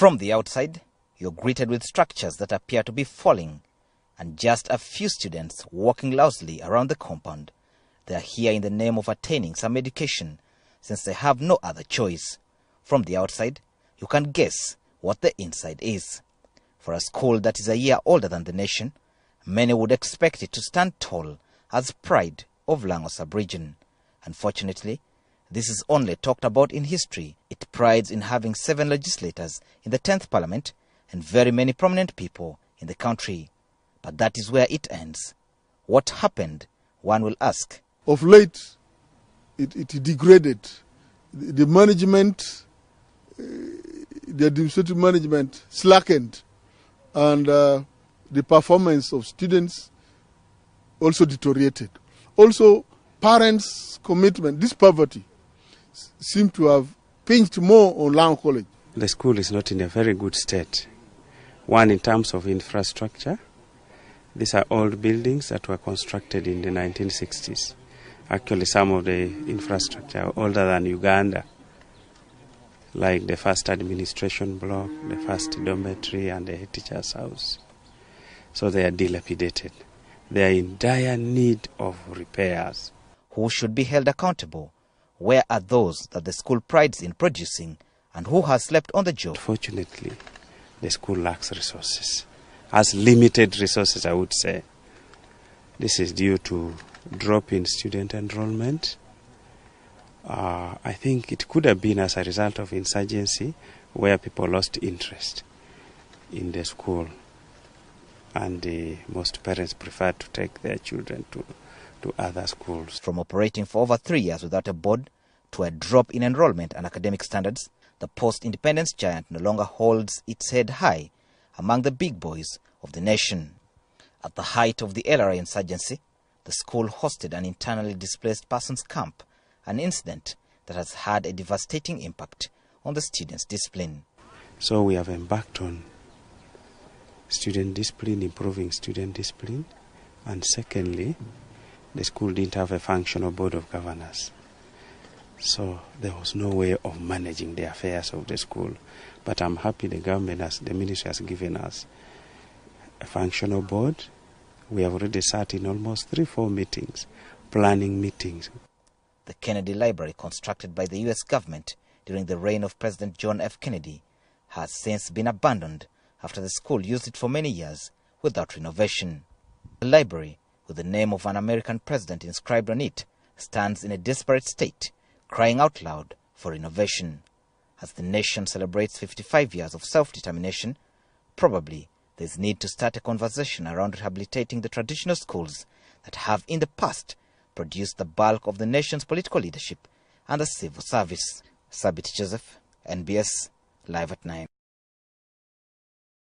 From the outside, you're greeted with structures that appear to be falling and just a few students walking loudly around the compound. They are here in the name of attaining some education, since they have no other choice. From the outside, you can guess what the inside is. For a school that is a year older than the nation, many would expect it to stand tall as pride of Lang'o sub-region. Unfortunately, this is only talked about in history. It prides in having 7 legislators in the 10th Parliament and very many prominent people in the country. But that is where it ends. What happened, one will ask. Of late, it degraded. The management, the administrative management slackened, and the performance of students also deteriorated. Also, parents' commitment, this poverty, seem to have pinched more on Lang'o College. The school is not in a very good state. One, in terms of infrastructure. These are old buildings that were constructed in the 1960s. Actually, some of the infrastructure are older than Uganda, like the first administration block, the first dormitory, and the teacher's house. So they are dilapidated. They are in dire need of repairs. Who should be held accountable? Where are those that the school prides in producing, and who has slept on the job? Fortunately, the school lacks resources. Has limited resources, I would say. This is due to drop in student enrollment. I think it could have been as a result of insurgency, where people lost interest in the school, and most parents preferred to take their children to other schools. From operating for over 3 years without a board to a drop in enrollment and academic standards, the post-independence giant no longer holds its head high among the big boys of the nation. At the height of the LRA insurgency, the school hosted an internally displaced persons camp, an incident that has had a devastating impact on the students' discipline. So we have embarked on student discipline, improving student discipline, and secondly, the school didn't have a functional board of governors. So there was no way of managing the affairs of the school. But I'm happy the ministry has given us a functional board. We have already sat in almost 3-4 meetings, planning meetings. The Kennedy Library, constructed by the U.S. government during the reign of President John F. Kennedy, has since been abandoned after the school used it for many years without renovation. The library, with the name of an American president inscribed on it, stands in a desperate state, crying out loud for renovation. As the nation celebrates 55 years of self-determination, probably there is need to start a conversation around rehabilitating the traditional schools that have in the past produced the bulk of the nation's political leadership and the civil service. Sabit Joseph, NBS, Live at 9.